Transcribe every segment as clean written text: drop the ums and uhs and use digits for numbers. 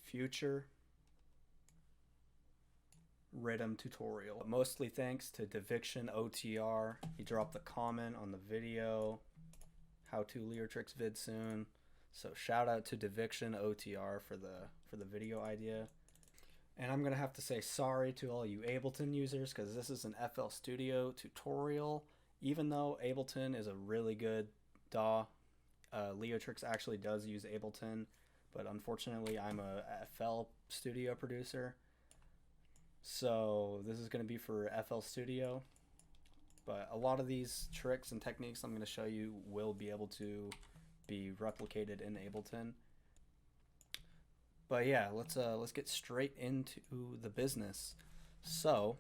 future riddim tutorial. Mostly thanks to Deviction OTR. He dropped the comment on the video. How to Leotrix vid soon. So shout out to Deviction OTR for the video idea. And I'm gonna have to say sorry to all you Ableton users because this is an FL Studio tutorial. Even though Ableton is a really good DAW, Leotrix actually does use Ableton, but unfortunately I'm a FL Studio producer. So this is going to be for FL Studio, but a lot of these tricks and techniques I'm going to show you will be able to be replicated in Ableton. But yeah, let's get straight into the business. So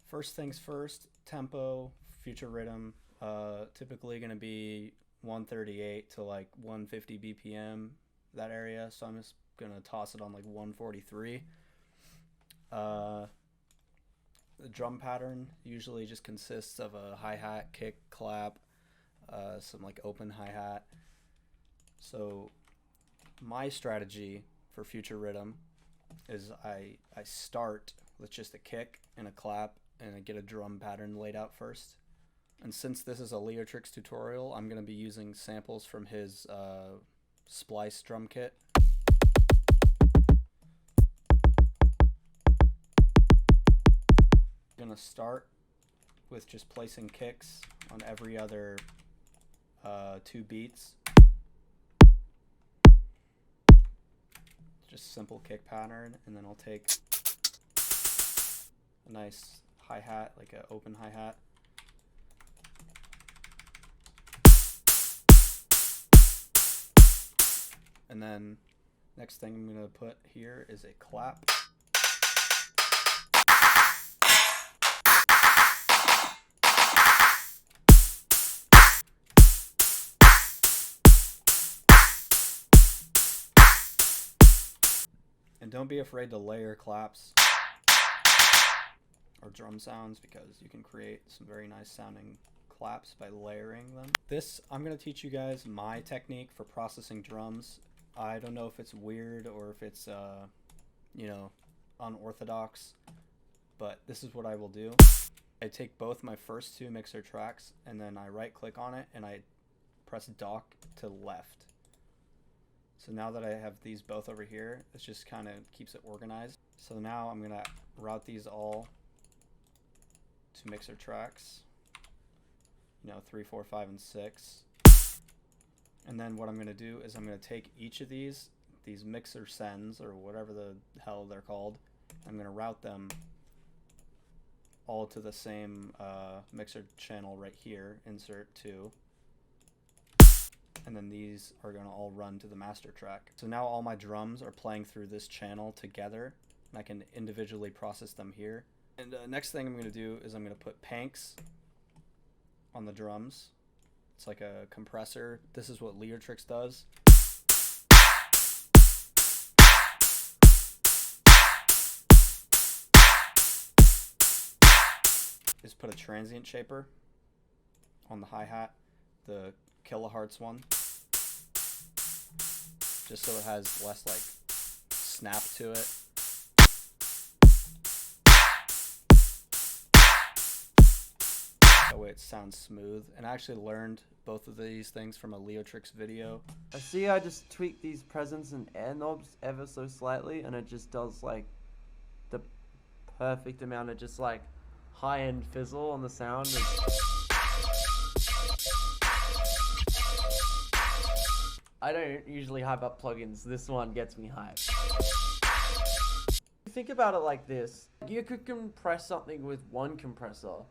first things first, tempo, future riddim, typically going to be 138 to like 150 BPM, that area. So I'm just going to toss it on like 143. The drum pattern usually just consists of a hi-hat, kick, clap, some like open hi-hat. So my strategy for future riddim is I start with just a kick and a clap and I get a drum pattern laid out first. And since this is a Leotrix tutorial, I'm going to be using samples from his Splice drum kit. I'm going to start with just placing kicks on every other 2 beats. Just simple kick pattern, and then I'll take a nice hi-hat, like an open hi-hat. And then next thing I'm going to put here is a clap. And don't be afraid to layer claps or drum sounds because you can create some very nice sounding claps by layering them. I'm going to teach you guys my technique for processing drums. I don't know if it's weird or if it's, unorthodox, but this is what I will do. I take both my first 2 mixer tracks and then I right click on it and I press dock to left. So now that I have these both over here, it just kind of keeps it organized. So now I'm going to route these all to mixer tracks, 3, 4, 5, and 6. And then what I'm going to do is I'm going to take each of these mixer sends, or whatever the hell they're called, I'm going to route them all to the same mixer channel right here, insert 2. And then these are going to all run to the master track. So now all my drums are playing through this channel together, and I can individually process them here. And next thing I'm going to do is I'm going to put Panks on the drums. It's like a compressor. This is what Leotrix does. Just put a transient shaper on the hi-hat, the kilohertz one, just so it has less like snap to it. That way it sounds smooth. And I actually learned both of these things from a Leotrix video. I see I just tweak these presence and air knobs ever so slightly and it just does like the perfect amount of just like high-end fizzle on the sound. I don't usually hype up plugins. This one gets me hyped. Think about it like this. You could compress something with one compressor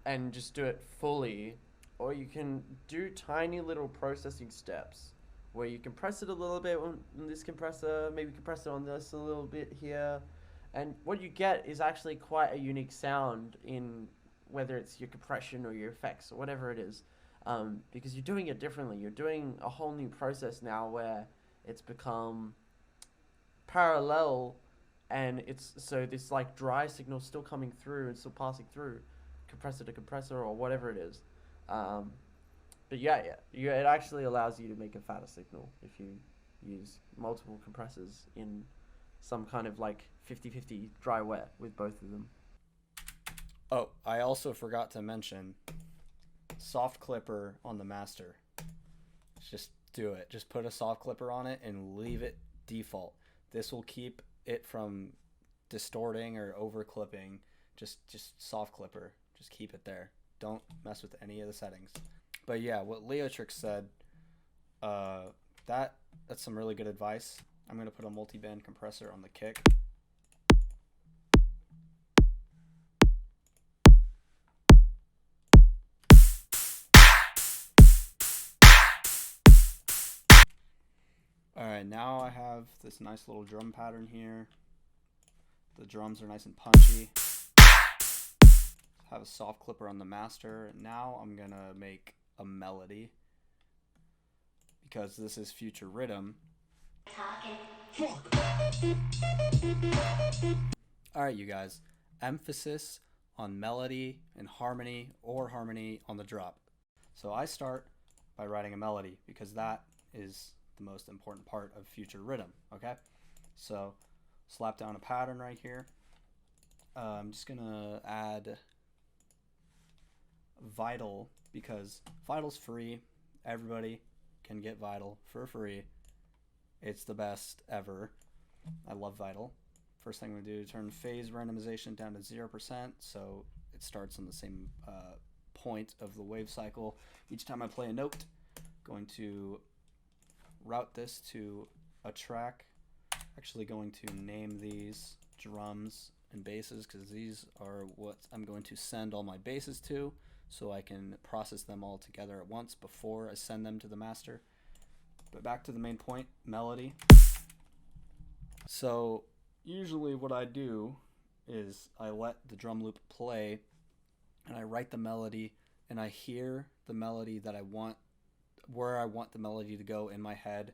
and just do it fully, or you can do tiny little processing steps where you compress it a little bit on this compressor, maybe compress it on this a little bit here, and what you get is actually quite a unique sound in whether it's your compression or your effects or whatever it is. Because you're doing it differently. You're doing a whole new process now where it's become parallel, and it's so this like dry signal still coming through and still passing through compressor to compressor or whatever it is. But yeah, it actually allows you to make a fatter signal if you use multiple compressors in some kind of like 50-50 dry wet with both of them. Oh, I also forgot to mention soft clipper on the master. Just do it. Just put a soft clipper on it and leave it default. This will keep it from distorting or over clipping. Just soft clipper. Just keep it there. Don't mess with any of the settings. But yeah, what Leotrix said, that's some really good advice. I'm gonna put a multi-band compressor on the kick. Alright, now I have this nice little drum pattern here. The drums are nice and punchy. Have a soft clipper on the master. Now I'm gonna make a melody, because this is future riddim. Alright, you guys, emphasis on melody and harmony, or harmony on the drop. So I start by writing a melody, because that is the most important part of future riddim. Okay, so slap down a pattern right here. I'm just gonna add Vital, because Vital's free. Everybody can get Vital for free. It's the best ever. I love Vital. First thing I'm gonna do, turn phase randomization down to 0%, so it starts on the same point of the wave cycle. Each time I play a note, going to route this to a track. Actually going to name these drums and basses, because these are what I'm going to send all my basses to, so I can process them all together at once before I send them to the master. But back to the main point, melody. So usually what I do is I let the drum loop play and I write the melody, and I hear the melody that I want, where I want the melody to go in my head.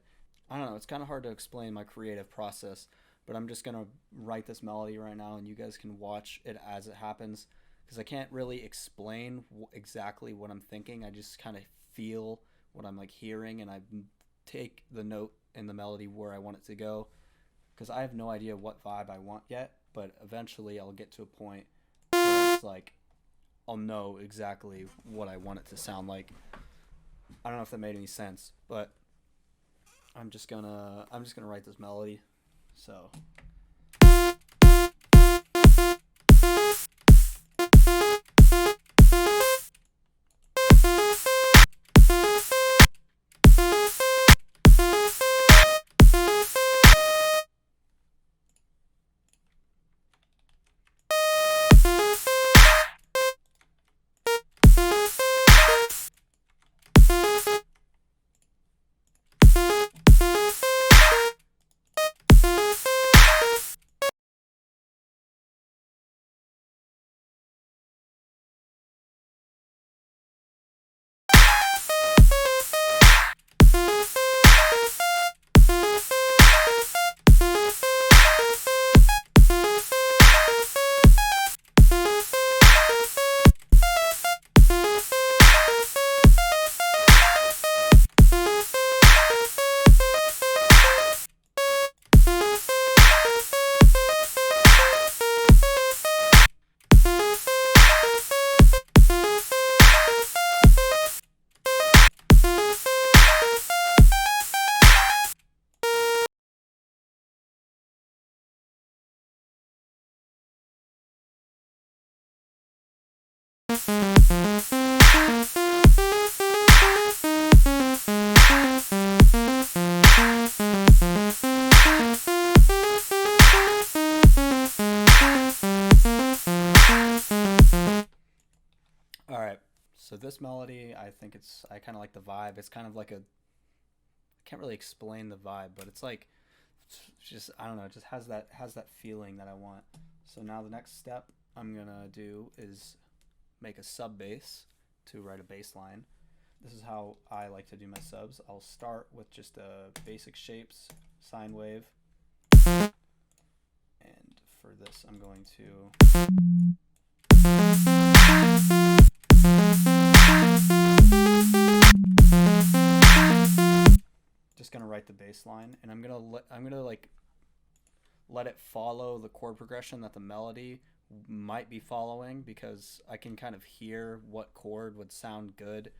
I don't know, it's kind of hard to explain my creative process, but I'm just gonna write this melody right now and you guys can watch it as it happens, because I can't really explain exactly what I'm thinking. I just kind of feel what I'm like hearing, and I take the note in the melody where I want it to go, because I have no idea what vibe I want yet, but eventually I'll get to a point where it's like I'll know exactly what I want it to sound like. I don't know if that made any sense, but I'm just gonna write this melody. So alright, so this melody, I kind of like the vibe. It's kind of like I can't really explain the vibe, but it's like, it's just, I don't know, it just has that feeling that I want. So now the next step I'm gonna do is make a sub bass to write a bass line. This is how I like to do my subs. I'll start with just basic shapes, sine wave, and for this I'm going to just gonna write the bass line, and I'm gonna like let it follow the chord progression that the melody might be following, because I can kind of hear what chord would sound good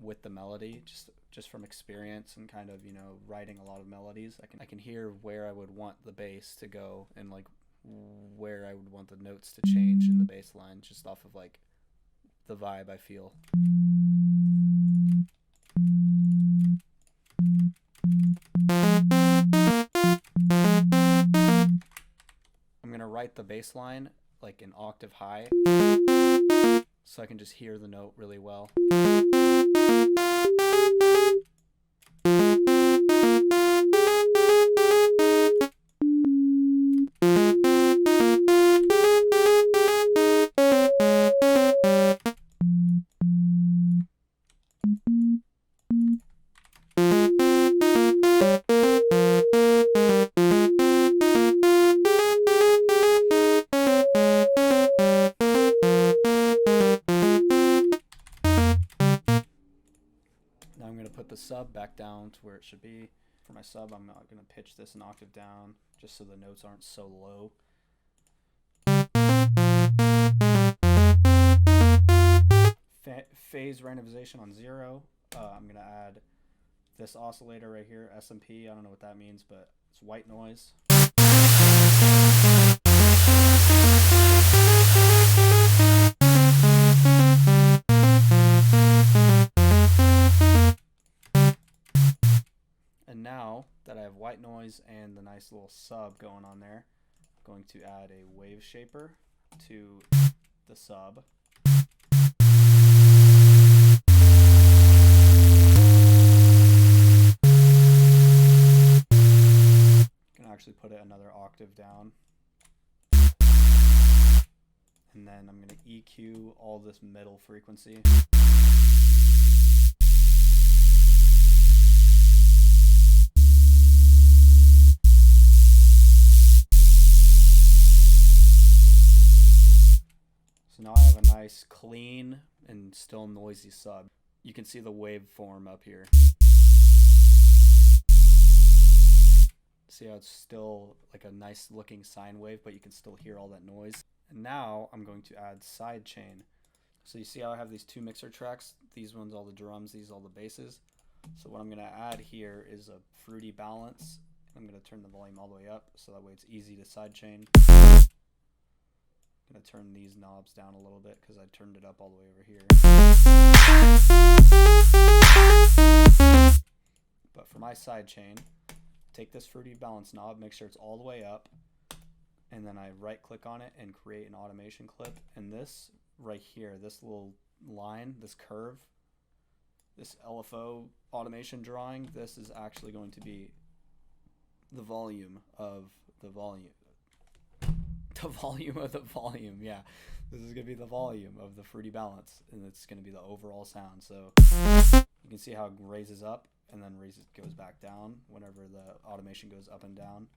with the melody, just from experience and kind of, you know, writing a lot of melodies. I can hear where I would want the bass to go, and like where I would want the notes to change in the bass line, just off of like the vibe I feel. I'm gonna write the bass line like an octave high, so I can just hear the note really well. Now I'm going to put the sub back down to where it should be. For my sub, I'm not going to pitch this an octave down, just so the notes aren't so low. Phase randomization on 0. I'm going to add this oscillator right here, SMP. I don't know what that means, but it's white noise. And now that I have white noise and the nice little sub going on there, I'm going to add a wave shaper to the sub. Can actually put it another octave down. And then I'm going to EQ all this middle frequency. So now I have a nice, clean, and still noisy sub. You can see the waveform up here. See how it's still like a nice looking sine wave, but you can still hear all that noise. And now I'm going to add sidechain. So you see how I have these two mixer tracks? These ones all the drums, these all the basses. So what I'm going to add here is a fruity balance. I'm going to turn the volume all the way up, so that way it's easy to sidechain. I'm going to turn these knobs down a little bit because I turned it up all the way over here. But for my sidechain, take this fruity balance knob, make sure it's all the way up, and then I right click on it and create an automation clip. And this right here, this little line, this curve, this LFO automation drawing, this is actually going to be the volume of the volume. The volume of the volume, yeah. This is going to be the volume of the fruity balance, and it's going to be the overall sound. So you can see how it raises up and then goes back down whenever the automation goes up and down.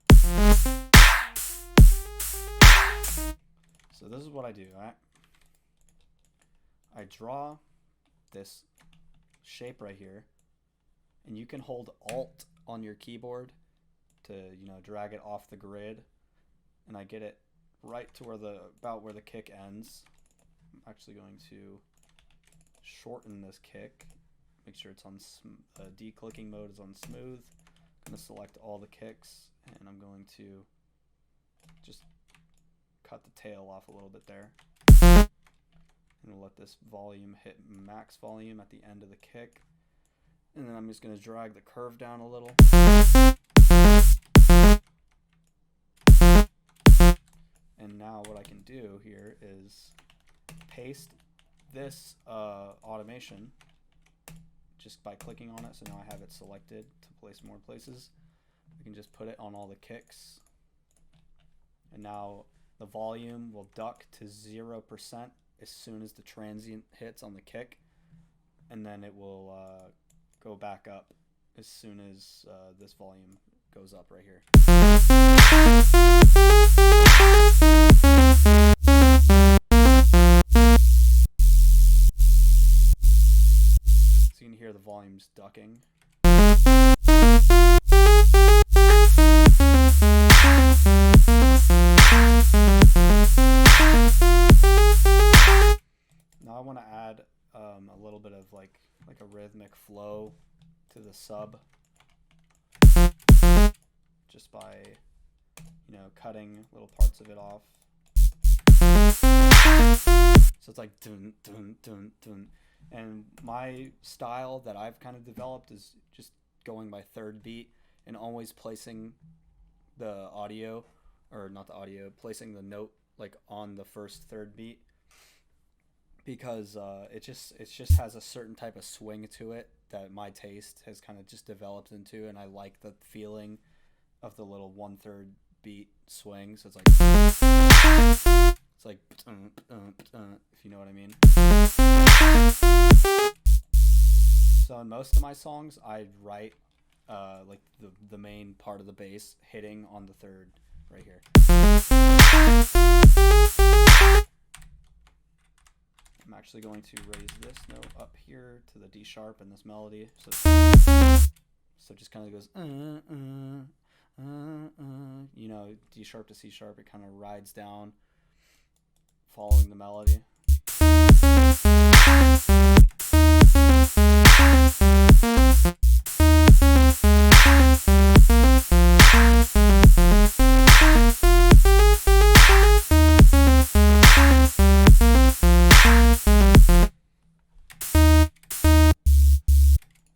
So this is what I do. I draw this shape right here, and you can hold Alt on your keyboard to, you know, drag it off the grid, and I get it right to where about where the kick ends. I'm actually going to shorten this kick, make sure it's on declicking mode is on smooth. I'm going to select all the kicks, and I'm going to just cut the tail off a little bit there. I'm going to let this volume hit max volume at the end of the kick, and then I'm just going to drag the curve down a little. And now what I can do here is paste this automation just by clicking on it. So now I have it selected to place more places. I can just put it on all the kicks. And now the volume will duck to 0% as soon as the transient hits on the kick. And then it will go back up as soon as this volume goes up right here. So you can hear the volumes ducking. harmonic flow to the sub just by, you know, cutting little parts of it off. So it's like dun dun dun dun. And my style that I've kind of developed is just going by third beat and always placing the audio, or not the audio, placing the note like on the first third beat, because it just has a certain type of swing to it that my taste has kind of just developed into, and I like the feeling of the little 1/3 beat swing. So it's like if you know what I mean. So in most of my songs, I write like the main part of the bass hitting on the third right here. I'm actually going to raise this note up here to the D sharp in this melody. So it just kind of goes, you know, D sharp to C sharp. It kind of rides down, following the melody.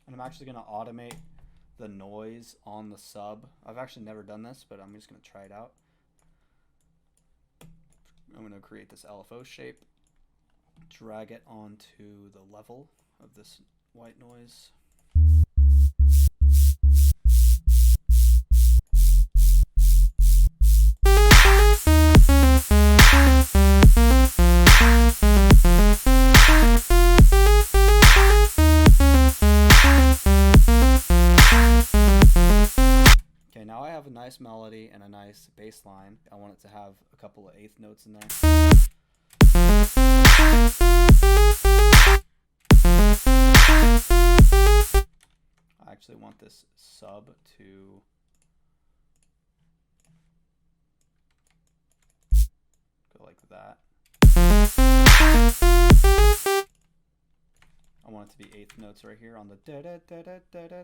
I'm actually going to automate the noise on the sub. I've actually never done this, but I'm just going to try it out. I'm going to create this LFO shape, drag it onto the level of this white noise. Now I have a nice melody and a nice bass line. I want it to have a couple of eighth notes in there. I actually want this sub to go like that. I want it to be eighth notes right here on the da da da da da da.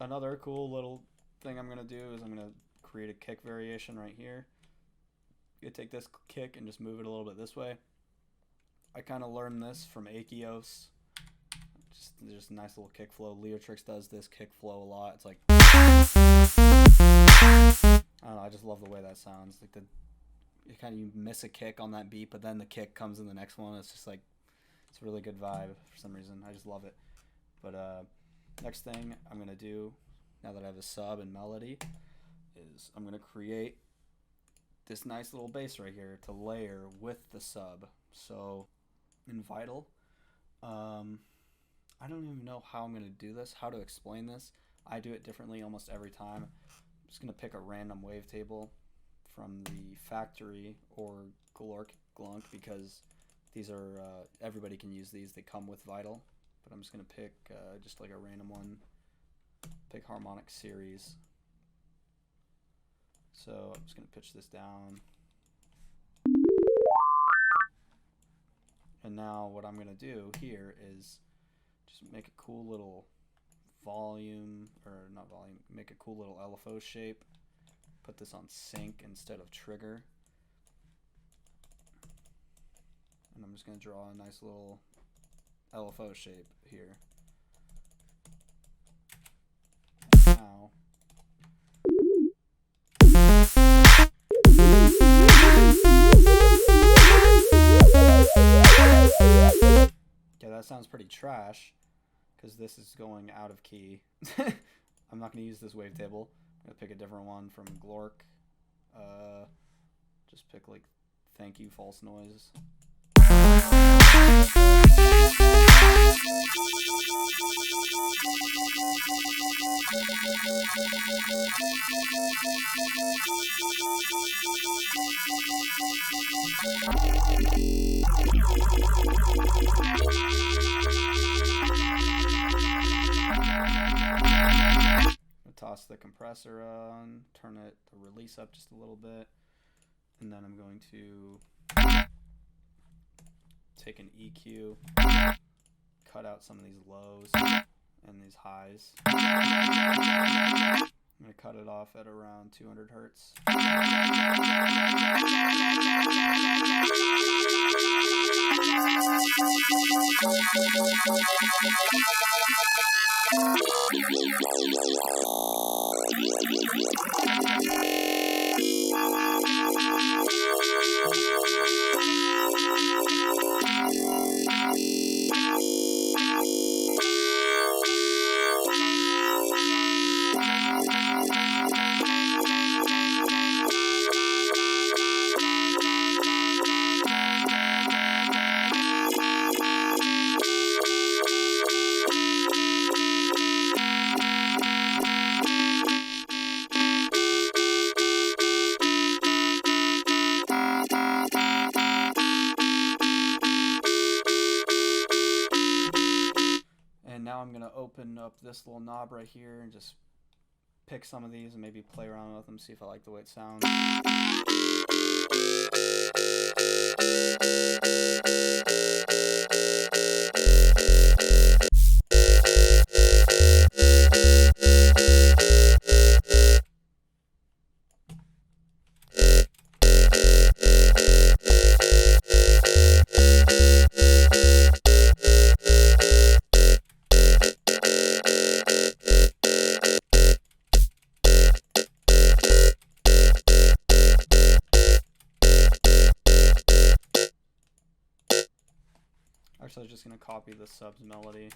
Another cool little thing I'm going to do is I'm going to create a kick variation right here. You take this kick and just move it a little bit this way. I kind of learned this from Achios. Just a nice little kick flow. Leotrix does this kick flow a lot. It's like, I don't know, I just love the way that sounds. Like you miss a kick on that beat, but then the kick comes in the next one. It's just like, it's a really good vibe for some reason. I just love it. But next thing I'm going to do, now that I have a sub and melody, is I'm going to create this nice little bass right here to layer with the sub. So in Vital, I don't even know how I'm going to do this, how to explain this. I do it differently almost every time. I'm just going to pick a random wavetable from the factory or Glork Glunk, because these are, everybody can use these. They come with Vital. But I'm just going to pick just like a random one, pick harmonic series. So I'm just going to pitch this down. And now what I'm going to do here is just make a cool little volume, or not volume, make a cool little LFO shape. Put this on sync instead of trigger. And I'm just going to draw a nice little LFO shape here. And now okay, that sounds pretty trash because this is going out of key. I'm not going to use this wavetable. I'm going to pick a different one from Glork. Just pick like Thank You False Noise. Toss the compressor on, turn the release up just a little bit, and then I'm going to take an EQ, cut out some of these lows and these highs. I'm going to cut it off at around 200 hertz. Now I'm going to open up this little knob right here and just pick some of these and maybe play around with them, see if I like the way it sounds. Actually, I'm just going to copy the subs melody.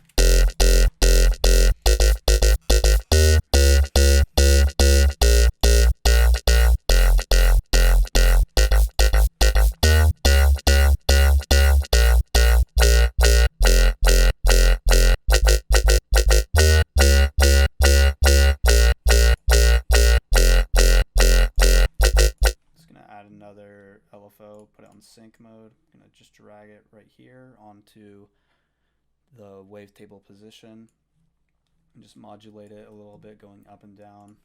Another LFO, put it on sync mode. I'm going to just drag it right here onto the wavetable position and just modulate it a little bit, going up and down.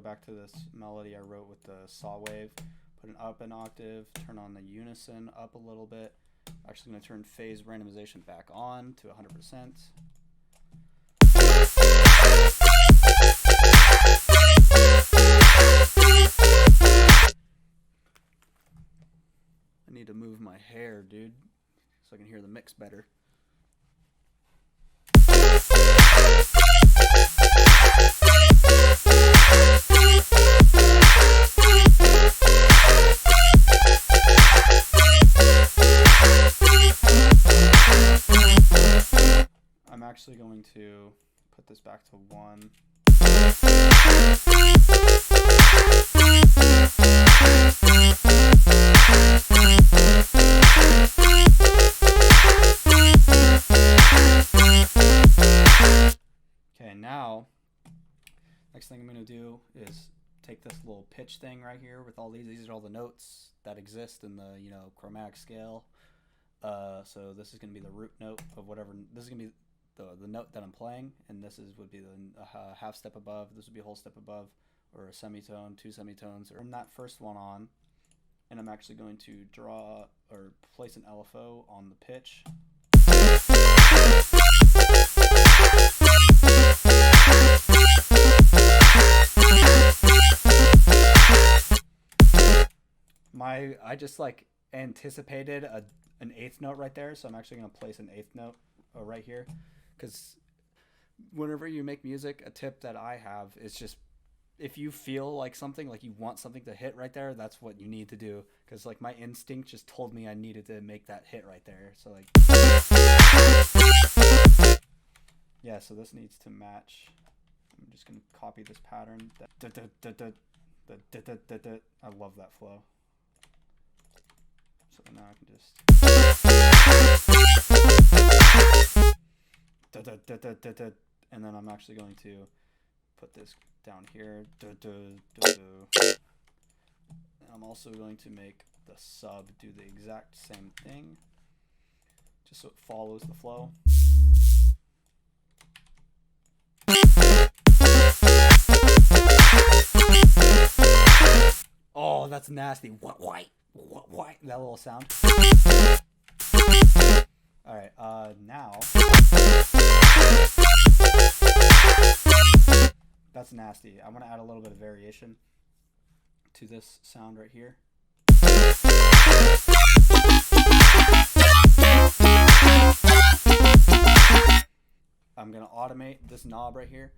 Back to this melody I wrote with the saw wave, put it up an octave, turn on the unison up a little bit. Actually going to turn phase randomization back on to 100%. I need to move my hair, dude, so I can hear the mix better. I'm actually going to put this back to 1. Okay, now, next thing I'm going to do is take this little pitch thing right here with all these are all the notes that exist in the, chromatic scale. So this is going to be the root note of whatever, this is going to be the note that I'm playing, and this would be the half step above, this would be a whole step above, or a semitone, 2 semitones, or from that first one on, and I'm actually going to draw or place an LFO on the pitch. I just anticipated an 8th note right there, so I'm actually going to place an 8th note right here, because whenever you make music, a tip that I have is just if you feel like something, like you want something to hit right there, that's what you need to do. Because like my instinct just told me I needed to make that hit right there. So like, yeah, so this needs to match. I'm just gonna copy this pattern. I love that flow. So now I can just and then I'm actually going to put this down here. And I'm also going to make the sub do the exact same thing, just so it follows the flow. Oh, that's nasty. What? That little sound. All right, now that's nasty. I want to add a little bit of variation to this sound right here. I'm gonna automate this knob right here.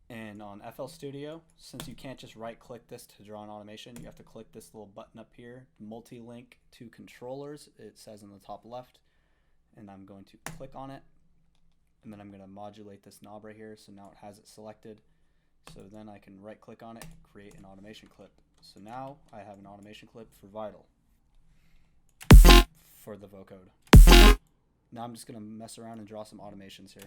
And on FL Studio, since you can't just right click this to draw an automation, you have to click this little button up here, multi-link to controllers, it says in the top left, and I'm going to click on it, and then I'm going to modulate this knob right here, so now it has it selected. So then I can right click on it, create an automation clip. So now I have an automation clip for Vital, for the vocode. Now I'm just going to mess around and draw some automations here.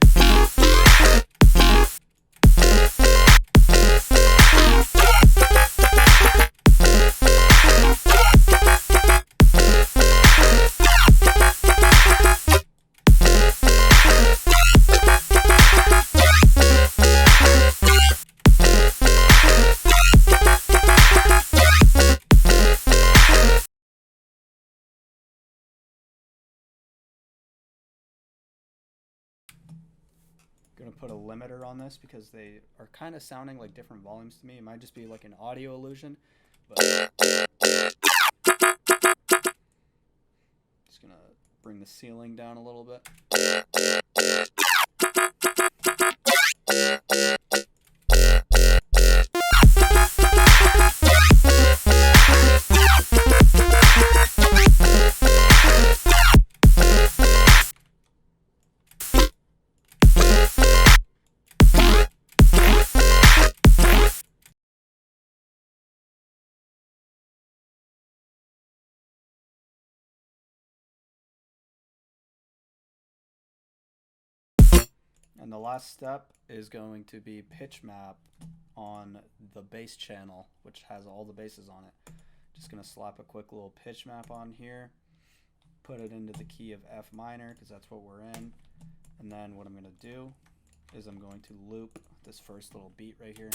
Gonna put a limiter on this because they are kind of sounding like different volumes to me. It might just be like an audio illusion, but just gonna bring the ceiling down a little bit. And the last step is going to be pitch map on the bass channel, which has all the basses on it. Just gonna slap a quick little pitch map on here, put it into the key of F minor because that's what we're in. And then what I'm gonna do is I'm going to loop this first little beat right here.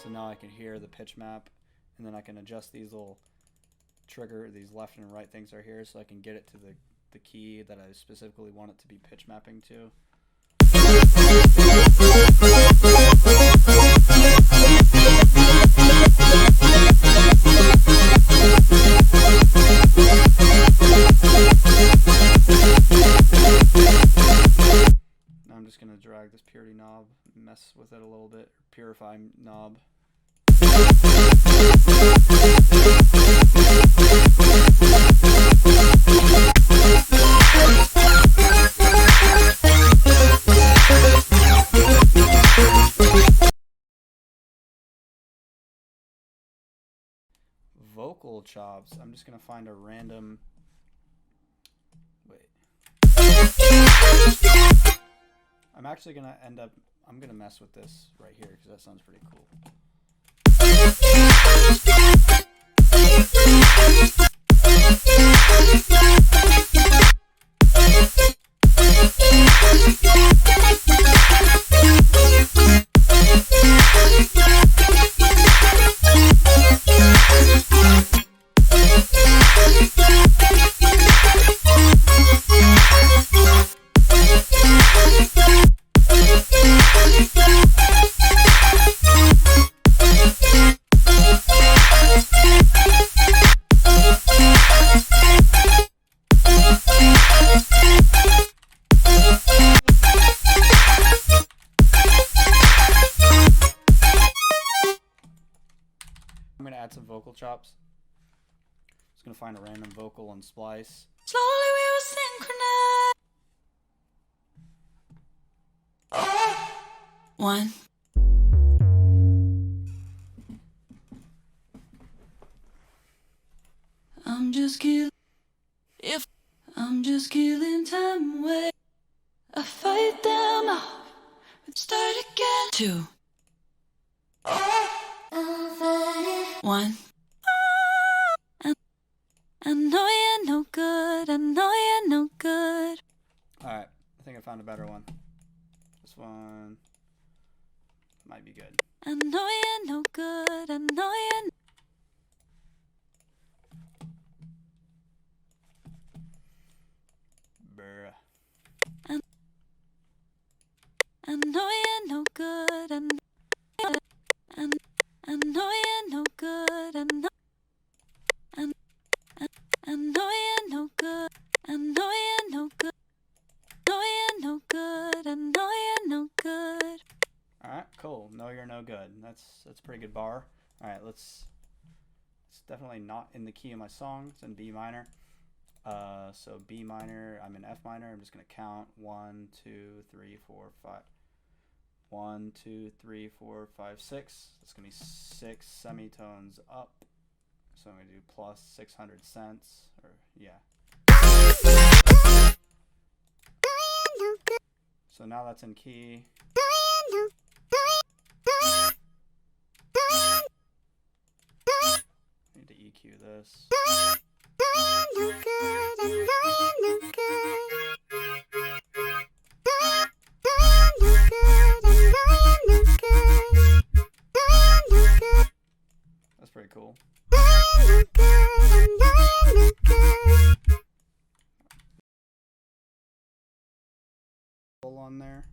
So now I can hear the pitch map, and then I can adjust these little trigger, these left and right things right here, so I can get it to the key that I specifically want it to be pitch mapping to. Now I'm just going to drag this purity knob, mess with it a little bit, purify knob. Vocal chops. I'm just gonna find a random. Wait. I'm actually gonna end up. I'm gonna mess with this right here because that sounds pretty cool. vocal chops. Just gonna find a random vocal and splice. Slowly we were synchronized. One. I'm just killing. If I'm just killing time away, I fight them off and start again. Two. One. I know you're no good. I know you're no good. Alright, I think I found a better one. This one might be good. I know you're no good. I know you're. Bruh. I know you're no good. I know you're no good. I know you're no good. I know you're no good. Know you're no good. I know you're no good. Alright, cool. No, you're no good. That's a pretty good bar. Alright, it's definitely not in the key of my song. It's in B minor. So B minor, I'm in F minor. I'm just gonna count 1, 2, 3, 4, 5. 1, 2, 3, 4, 5, 6. That's gonna be 6 semitones up. So I'm gonna do plus 600 cents, or yeah. So now that's in key. Need to EQ this. That's pretty cool. On there.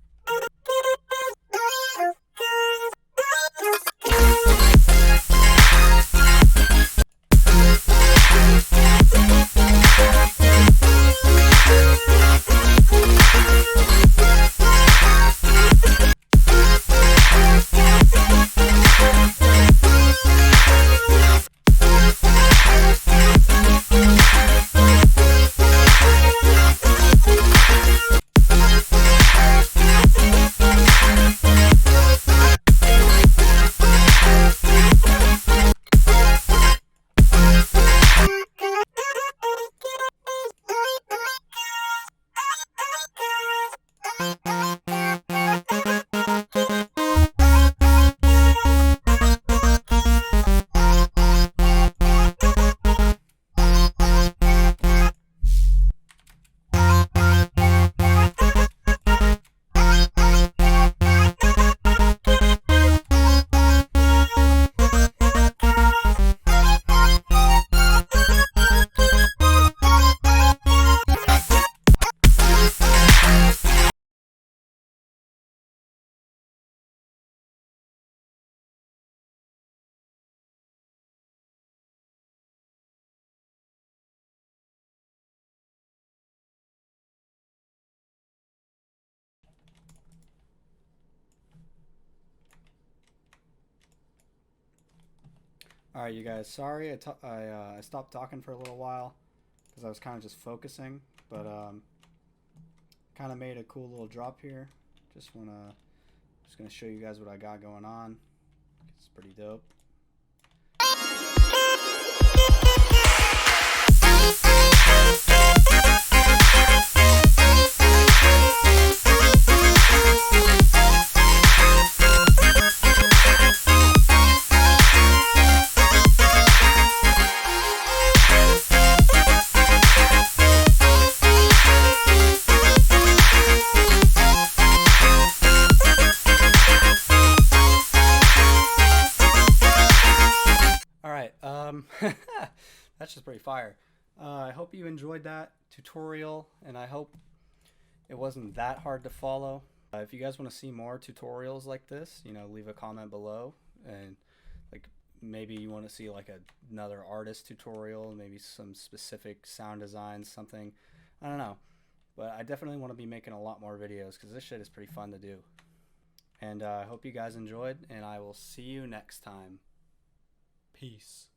Alright, you guys, sorry I stopped talking for a little while because I was kind of just focusing, but kind of made a cool little drop here. Just gonna show you guys what I got going on. It's pretty dope. That's just pretty fire. I hope you enjoyed that tutorial, and I hope it wasn't that hard to follow. If you guys want to see more tutorials like this, you know, leave a comment below, and like maybe you want to see like another artist tutorial, maybe some specific sound design, something, I don't know, but I definitely want to be making a lot more videos because this shit is pretty fun to do. And I hope you guys enjoyed, and I will see you next time. Peace.